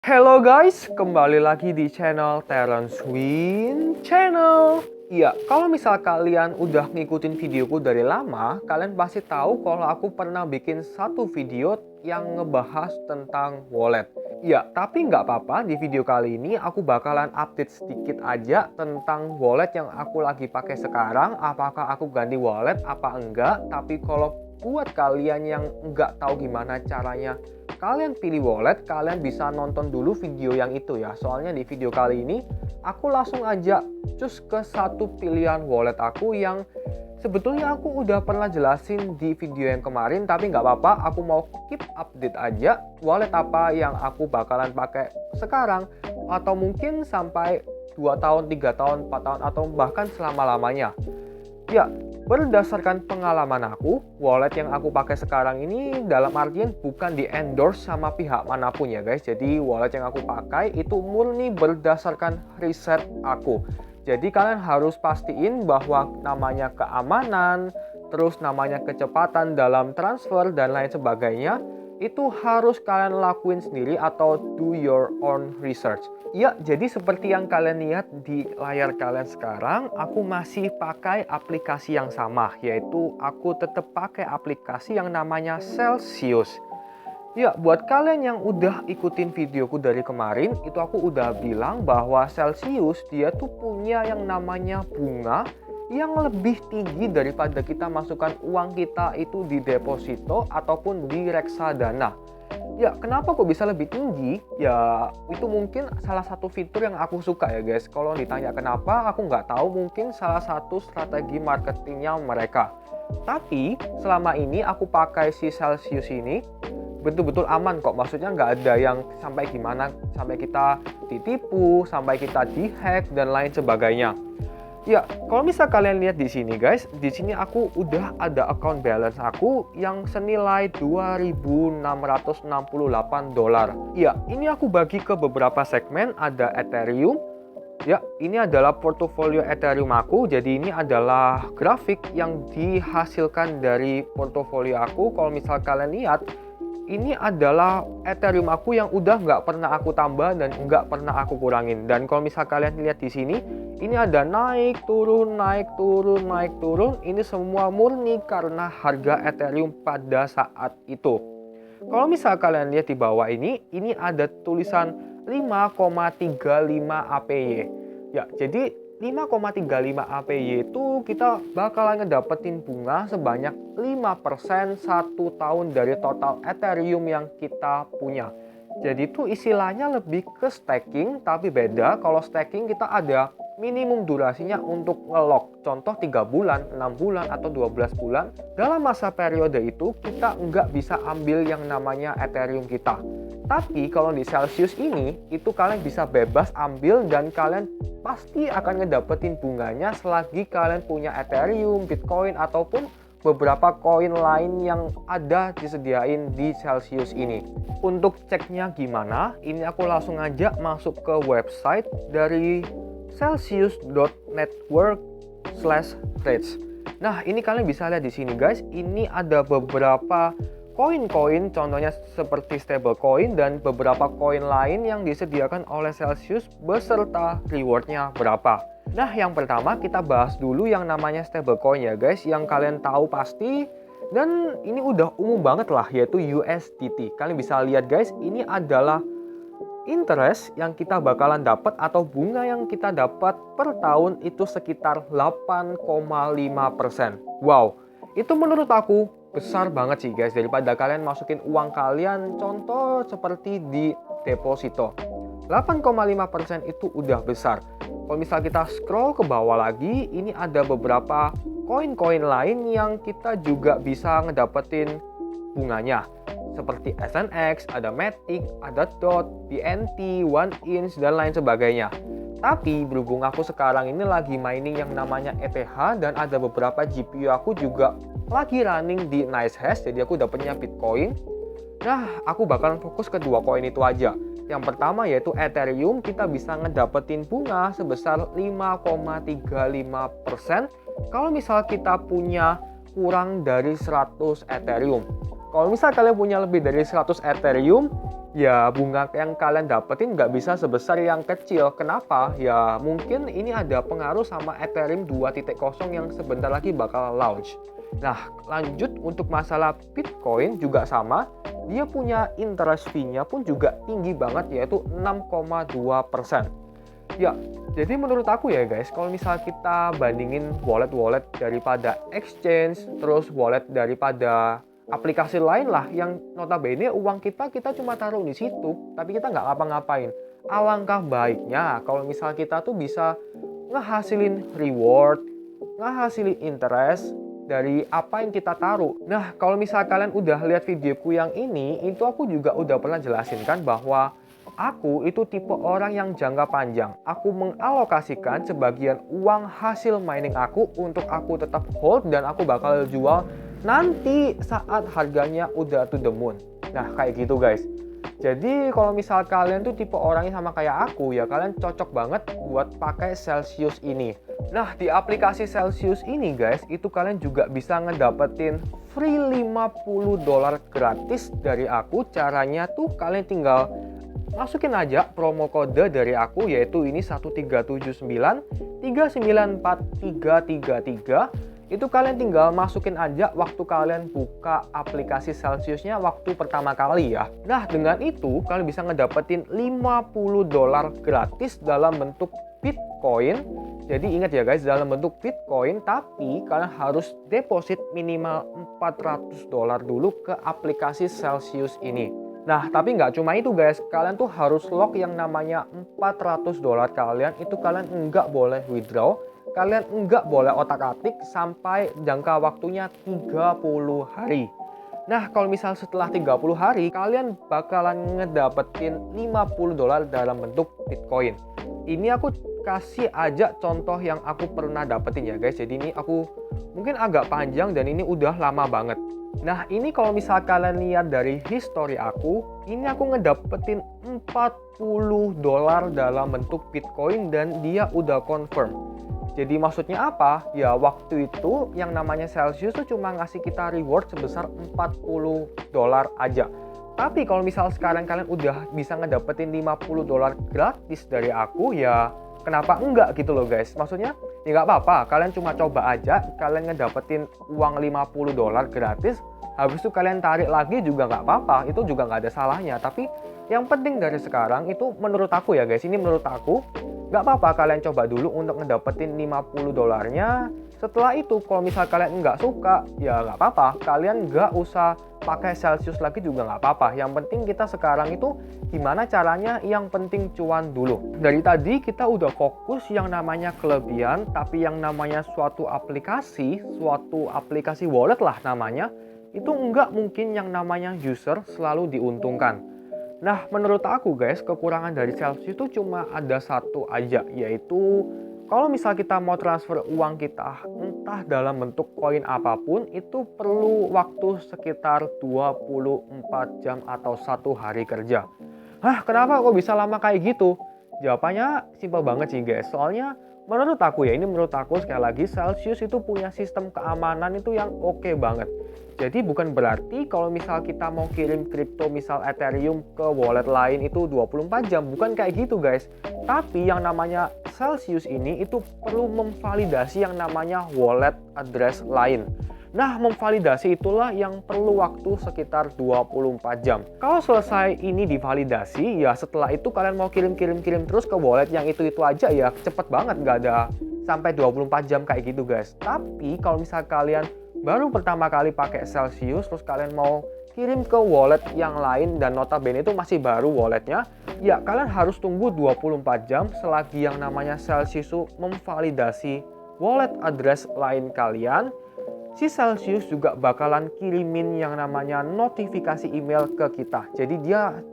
Hello guys, kembali lagi di channel Terence Win Channel. Iya, kalau misal kalian udah ngikutin videoku dari lama, kalian pasti tahu kalau aku pernah bikin satu video yang ngebahas tentang wallet. Iya, tapi nggak apa-apa, di video kali ini aku bakalan update sedikit aja tentang wallet yang aku lagi pakai sekarang. Apakah aku ganti wallet apa enggak, tapi kalau buat kalian yang nggak tahu gimana caranya kalian pilih wallet, kalian bisa nonton dulu video yang itu ya. Soalnya di video kali ini aku langsung aja cus ke satu pilihan wallet aku yang sebetulnya aku udah pernah jelasin di video yang kemarin, tapi nggak apa-apa, aku mau keep update aja wallet apa yang aku bakalan pakai sekarang atau mungkin sampai 2 tahun, 3 tahun, 4 tahun atau bahkan selama-lamanya. Ya, berdasarkan pengalaman aku, wallet yang aku pakai sekarang ini dalam artian bukan di endorse sama pihak manapun ya guys. Jadi wallet yang aku pakai itu murni berdasarkan riset aku. Jadi kalian harus pastiin bahwa namanya keamanan, terus namanya kecepatan dalam transfer dan lain sebagainya, itu harus kalian lakuin sendiri atau do your own research. Ya, jadi seperti yang kalian lihat di layar kalian sekarang, aku masih pakai aplikasi yang sama, yaitu aku tetap pakai aplikasi yang namanya Celsius. Ya, buat kalian yang udah ikutin videoku dari kemarin, itu aku udah bilang bahwa Celsius dia tuh punya yang namanya bunga yang lebih tinggi daripada kita masukkan uang kita itu di deposito ataupun di reksadana. Ya, kenapa kok bisa lebih tinggi? Ya, itu mungkin salah satu fitur yang aku suka ya guys. Kalau ditanya kenapa, aku nggak tahu, mungkin salah satu strategi marketingnya mereka. Tapi, selama ini aku pakai si Celsius ini, betul-betul aman kok. Maksudnya nggak ada yang sampai gimana, sampai kita ditipu, sampai kita dihack, dan lain sebagainya. Ya, kalau misal kalian lihat di sini guys, di sini aku udah ada account balance aku yang senilai $2.668. Ya, ini aku bagi ke beberapa segmen, ada Ethereum. Ya, ini adalah portofolio Ethereum aku. Jadi ini adalah grafik yang dihasilkan dari portofolio aku. Kalau misal kalian lihat, ini adalah Ethereum aku yang udah nggak pernah aku tambah dan nggak pernah aku kurangin. Dan kalau misal kalian lihat di sini, ini ada naik, turun, naik, turun, naik, turun. Ini semua murni karena harga Ethereum pada saat itu. Kalau misal kalian lihat di bawah ini ada tulisan 5,35 APY. Ya, jadi 5,35 APY itu kita bakalan ngedapetin bunga sebanyak 5% 1 tahun dari total Ethereum yang kita punya. Jadi itu istilahnya lebih ke staking, tapi beda. Kalau staking kita ada minimum durasinya untuk nge-lock. Contoh 3 bulan, 6 bulan, atau 12 bulan. Dalam masa periode itu kita nggak bisa ambil yang namanya Ethereum kita. Tapi kalau di Celsius ini, itu kalian bisa bebas ambil dan kalian pasti akan ngedapetin bunganya selagi kalian punya Ethereum, Bitcoin, ataupun beberapa koin lain yang ada disediain di Celsius ini. Untuk ceknya gimana? Ini aku langsung aja masuk ke website dari celsius.network/trades. Nah, ini kalian bisa lihat di sini guys. Ini ada beberapa koin-koin, contohnya seperti stablecoin dan beberapa koin lain yang disediakan oleh Celsius beserta rewardnya berapa. Nah, yang pertama kita bahas dulu yang namanya stablecoin ya guys, yang kalian tahu pasti dan ini udah umum banget lah, yaitu USDT. Kalian bisa lihat guys, ini adalah interest yang kita bakalan dapat atau bunga yang kita dapat per tahun itu sekitar 8,5%. Wow, itu menurut aku besar banget sih guys, daripada kalian masukin uang kalian contoh seperti di deposito. 8,5% itu udah besar. Kalau misal kita scroll ke bawah lagi, ini ada beberapa koin-koin lain yang kita juga bisa ngedapetin bunganya. Seperti SNX, ada Matic, ada DOT, BNT, One Inch, dan lain sebagainya. Tapi berhubung aku sekarang ini lagi mining yang namanya ETH dan ada beberapa GPU aku juga lagi running di NiceHash, jadi aku dapetnya Bitcoin. Nah, aku bakalan fokus ke 2 koin itu aja. Yang pertama yaitu Ethereum, kita bisa ngedapetin bunga sebesar 5,35% kalau misal kita punya kurang dari 100 Ethereum. Kalau misal kalian punya lebih dari 100 Ethereum, ya bunga yang kalian dapetin nggak bisa sebesar yang kecil. Kenapa? Ya mungkin ini ada pengaruh sama Ethereum 2.0 yang sebentar lagi bakal launch. Nah, lanjut untuk masalah Bitcoin juga sama. Dia punya interest fee-nya pun juga tinggi banget, yaitu 6,2%. Ya, jadi menurut aku ya guys, kalau misal kita bandingin wallet-wallet daripada exchange, terus wallet daripada aplikasi lain lah yang notabene uang kita cuma taruh di situ, tapi kita nggak ngapa-ngapain. Alangkah baiknya kalau misal kita tuh bisa ngehasilin reward, ngehasilin interest dari apa yang kita taruh. Nah, kalau misal kalian udah lihat videoku yang ini, itu aku juga udah pernah jelasin kan bahwa aku itu tipe orang yang jangka panjang. Aku mengalokasikan sebagian uang hasil mining aku untuk aku tetap hold dan aku bakal jual nanti saat harganya udah to the moon. Nah, kayak gitu guys. Jadi kalau misal kalian tuh tipe orangnya sama kayak aku, ya kalian cocok banget buat pakai Celsius ini. Nah, di aplikasi Celsius ini guys, itu kalian juga bisa ngedapetin free $50 gratis dari aku. Caranya tuh kalian tinggal masukin aja promo kode dari aku, yaitu ini 13793943333. Itu kalian tinggal masukin aja waktu kalian buka aplikasi Celsiusnya waktu pertama kali ya. Nah, dengan itu kalian bisa ngedapetin $50 gratis dalam bentuk Bitcoin. Jadi ingat ya guys, dalam bentuk Bitcoin, tapi kalian harus deposit minimal $400 dulu ke aplikasi Celsius ini. Nah, tapi nggak cuma itu guys, kalian tuh harus lock yang namanya $400 kalian, itu kalian nggak boleh withdraw. Kalian nggak boleh otak-atik sampai jangka waktunya 30 hari. Nah, kalau misal setelah 30 hari, kalian bakalan ngedapetin $50 dalam bentuk Bitcoin. Ini aku kasih aja contoh yang aku pernah dapetin ya guys. Jadi ini aku mungkin agak panjang dan ini udah lama banget. Nah, ini kalau misal kalian lihat dari history aku, ini aku ngedapetin $40 dalam bentuk Bitcoin dan dia udah confirm. Jadi maksudnya apa? Ya waktu itu yang namanya Celsius tuh cuma ngasih kita reward sebesar $40 aja. Tapi kalau misal sekarang kalian udah bisa ngedapetin $50 gratis dari aku, ya kenapa enggak gitu loh guys. Maksudnya ya nggak apa-apa, kalian cuma coba aja, kalian ngedapetin uang $50 gratis, habis itu kalian tarik lagi juga nggak apa-apa, itu juga nggak ada salahnya. Tapi yang penting dari sekarang itu menurut aku ya guys, ini menurut aku, nggak apa-apa kalian coba dulu untuk ngedapetin $50-nya. Setelah itu kalau misal kalian nggak suka, ya nggak apa-apa, kalian nggak usah pakai Celsius lagi juga nggak apa-apa. Yang penting kita sekarang itu gimana caranya, yang penting cuan dulu. Dari tadi kita udah fokus yang namanya kelebihan, tapi yang namanya suatu aplikasi wallet lah namanya, itu nggak mungkin yang namanya user selalu diuntungkan. Nah, menurut aku guys, kekurangan dari Celsius itu cuma ada satu aja, yaitu kalau misal kita mau transfer uang kita, entah dalam bentuk koin apapun, itu perlu waktu sekitar 24 jam atau 1 hari kerja. Hah, kenapa kok bisa lama kayak gitu? Jawabannya simpel banget sih guys, soalnya menurut aku ya, ini menurut aku sekali lagi, Celsius itu punya sistem keamanan itu yang oke banget. Jadi bukan berarti kalau misal kita mau kirim kripto misal Ethereum ke wallet lain itu 24 jam, bukan kayak gitu guys. Tapi yang namanya Celsius ini itu perlu memvalidasi yang namanya wallet address lain. Nah, memvalidasi itulah yang perlu waktu sekitar 24 jam. Kalau selesai ini divalidasi, ya setelah itu kalian mau kirim terus ke wallet yang itu aja, ya cepet banget, nggak ada sampai 24 jam kayak gitu guys. Tapi kalau misal kalian baru pertama kali pakai Celsius, terus kalian mau kirim ke wallet yang lain dan notabene itu masih baru walletnya, ya kalian harus tunggu 24 jam selagi yang namanya Celsius memvalidasi wallet address lain kalian. Si Celsius juga bakalan kirimin yang namanya notifikasi email ke kita. Jadi dia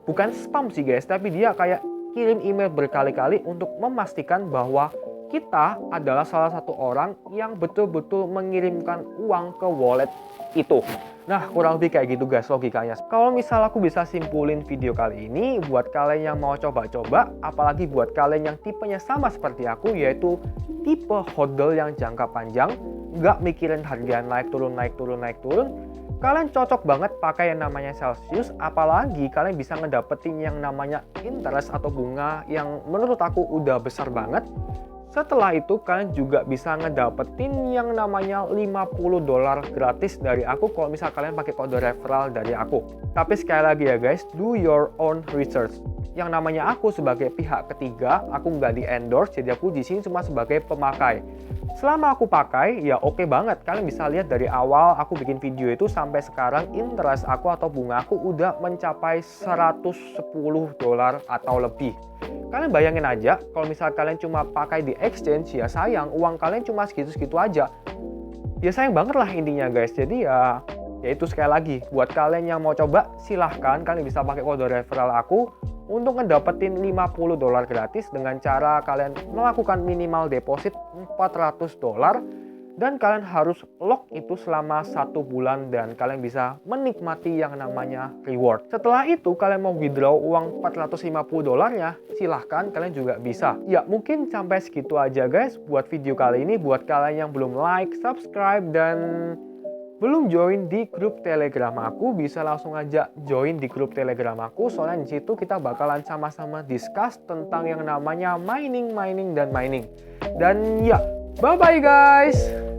bukan spam sih guys, tapi dia kayak kirim email berkali-kali untuk memastikan bahwa kita adalah salah satu orang yang betul-betul mengirimkan uang ke wallet itu. Nah, kurang lebih kayak gitu guys logikanya. Kalau misal aku bisa simpulin video kali ini, buat kalian yang mau coba-coba, apalagi buat kalian yang tipenya sama seperti aku, yaitu tipe hodl yang jangka panjang, nggak mikirin harga naik turun, Kalian cocok banget pakai yang namanya Celsius, apalagi kalian bisa ngedapetin yang namanya interest atau bunga yang menurut aku udah besar banget. Setelah itu kalian juga bisa ngedapetin yang namanya $50 gratis dari aku kalau misal kalian pakai kode referral dari aku. Tapi sekali lagi ya guys, do your own research. Yang namanya aku sebagai pihak ketiga, aku nggak di endorse, jadi aku di sini cuma sebagai pemakai. Selama aku pakai, ya oke banget. Kalian bisa lihat dari awal aku bikin video itu sampai sekarang interest aku atau bunga aku udah mencapai $110 atau lebih. Kalian bayangin aja, kalau misal kalian cuma pakai di exchange, ya sayang, uang kalian cuma segitu-segitu aja. Ya sayang banget lah intinya guys. Jadi ya itu sekali lagi, buat kalian yang mau coba, silahkan kalian bisa pakai kode referral aku untuk ngedapetin $50 gratis dengan cara kalian melakukan minimal deposit $400 dan kalian harus lock itu selama 1 bulan dan kalian bisa menikmati yang namanya reward. Setelah itu kalian mau withdraw uang $450-nya, silahkan kalian juga bisa. Ya mungkin sampai segitu aja guys buat video kali ini. Buat kalian yang belum like, subscribe, dan belum join di grup Telegram aku, bisa langsung aja join di grup Telegram aku. Soalnya di situ kita bakalan sama-sama discuss tentang yang namanya mining. Dan ya, bye-bye guys!